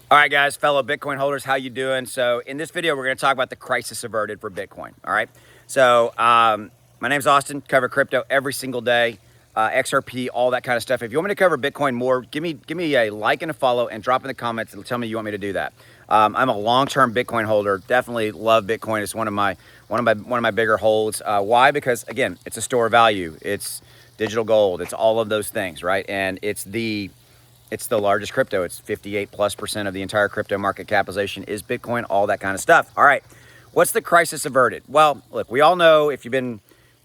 All right, guys, fellow Bitcoin holders, how you doing? So in this video, we're going to talk about the crisis averted for Bitcoin. All right. So my name's Austin. Cover crypto every single day, XRP, all that kind of stuff. If you want me to cover Bitcoin more, give me a like and a follow, and drop in the comments and tell me you want me to do that. I'm a long-term Bitcoin holder. Definitely love Bitcoin. It's one of my bigger holds. Why? Because again, it's a store of value. It's digital gold. It's all of those things, right? And it's the largest crypto. It's 58+% of the entire crypto market capitalization is Bitcoin, all that kind of stuff. All right, what's the crisis averted? Well, look, we all know, if you've been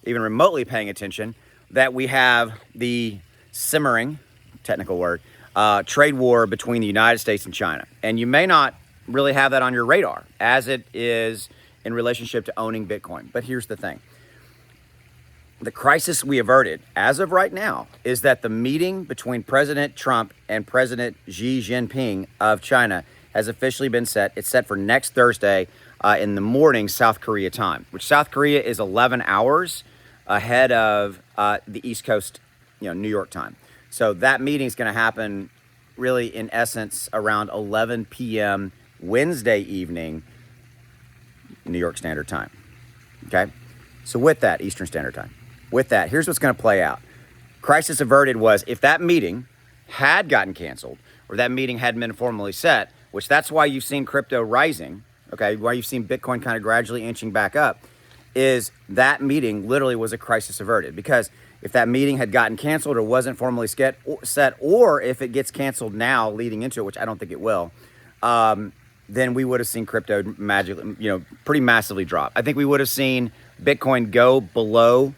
even remotely paying attention, that we have the simmering, technical word, trade war between the United States and China. And you may not really have that on your radar as it is in relationship to owning Bitcoin. But here's the thing. The crisis we averted, as of right now, is that the meeting between President Trump and President Xi Jinping of China has officially been set. It's set for next Thursday in the morning, South Korea time, which South Korea is 11 hours ahead of the East Coast, New York time. So that meeting is going to happen really, in essence, around 11 p.m. Wednesday evening, New York Standard Time. Okay? So with that, Eastern Standard Time. With that, here's what's going to play out. Crisis averted was if that meeting had gotten canceled or that meeting hadn't been formally set, which that's why you've seen crypto rising, okay, why you've seen Bitcoin kind of gradually inching back up, is that meeting literally was a crisis averted. Because if that meeting had gotten canceled or wasn't formally set, or if it gets canceled now leading into it, which I don't think it will, then we would have seen crypto magically, pretty massively drop. I think we would have seen Bitcoin go below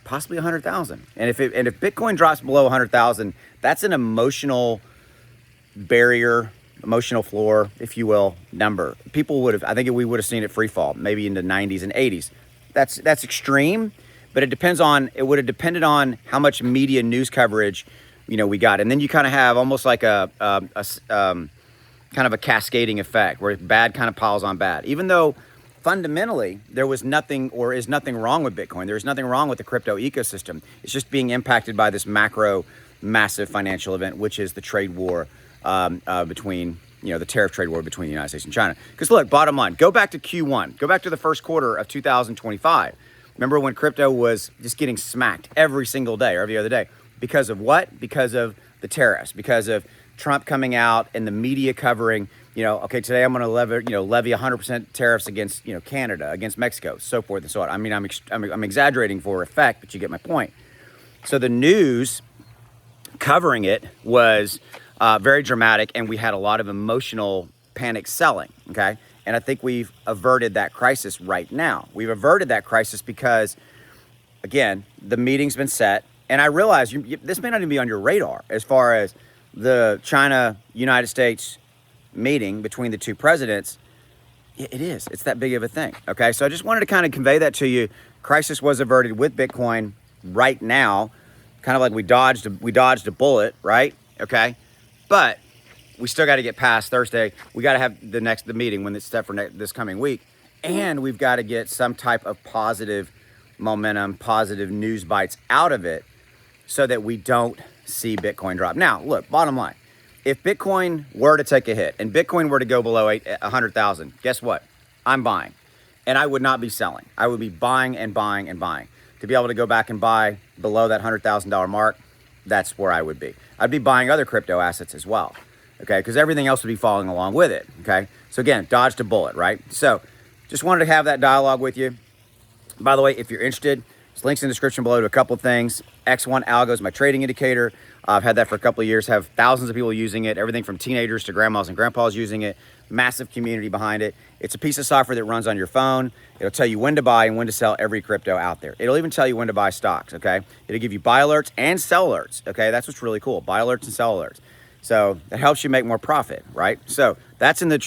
possibly 100,000. And if Bitcoin drops below 100,000, that's an emotional barrier, emotional floor, if you will, number. We would have seen it free fall, maybe into 90s and 80s. That's extreme, but it would have depended on how much media news coverage, we got. And then you kind of have almost like a kind of a cascading effect where bad kind of piles on bad. Even though fundamentally, there was nothing or is nothing wrong with Bitcoin. There's nothing wrong with the crypto ecosystem. It's just being impacted by this massive financial event, which is the trade war between, the tariff trade war between the United States and China. Because look, bottom line, go back to Q1. Go back to the first quarter of 2025. Remember when crypto was just getting smacked every single day or every other day? Because of what? Because of the tariffs. Because of Trump coming out and the media covering, okay, today I'm going to levy 100% tariffs against, Canada, against Mexico, so forth and so on. I mean, I'm exaggerating for effect, but you get my point. So the news covering it was very dramatic, and we had a lot of emotional panic selling, okay? And I think we've averted that crisis right now. We've averted that crisis because, again, the meeting's been set, and I realize this may not even be on your radar as far as the China-United States meeting between the two presidents. It is. It's that big of a thing. Okay. So I just wanted to kind of convey that to you. Crisis was averted with Bitcoin right now. Kind of like we dodged a bullet, right? Okay. But we still got to get past Thursday. We got to have the meeting when it's set for this coming week. And we've got to get some type of positive momentum, positive news bites out of it so that we don't see Bitcoin drop. Now, look, bottom line. If Bitcoin were to take a hit and Bitcoin were to go below 100,000, guess what? I'm buying. And I would not be selling. I would be buying and buying and buying. To be able to go back and buy below that $100,000 mark, that's where I would be. I'd be buying other crypto assets as well, okay? Because everything else would be following along with it, okay? So again, dodged a bullet, right? So just wanted to have that dialogue with you. By the way, if you're interested, there's links in the description below to a couple of things. X1 Algo is my trading indicator. I've had that for a couple of years, have thousands of people using it, everything from teenagers to grandmas and grandpas using it, massive community behind it. It's a piece of software that runs on your phone. It'll tell you when to buy and when to sell every crypto out there. It'll even tell you when to buy stocks, okay? It'll give you buy alerts and sell alerts, okay? That's what's really cool, buy alerts and sell alerts. So that helps you make more profit, right? So that's in the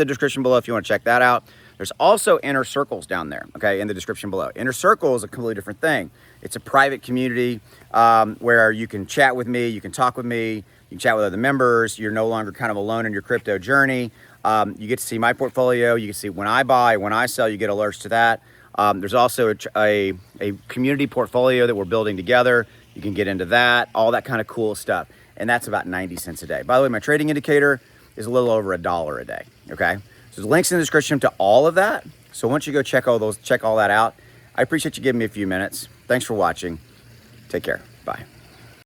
description below if you want to check that out. There's also Inner Circles down there, okay, in the description below. Inner Circle is a completely different thing. It's a private community where you can chat with me, you can talk with me, you can chat with other members. You're no longer kind of alone in your crypto journey. You get to see my portfolio. You can see when I buy, when I sell, you get alerts to that. There's also a community portfolio that we're building together. You can get into that, all that kind of cool stuff. And that's about 90 cents a day. By the way, my trading indicator, is a little over $1 a day, okay? So there's links in the description to all of that. So once you go check all that out, I appreciate you giving me a few minutes. Thanks for watching. Take care. Bye.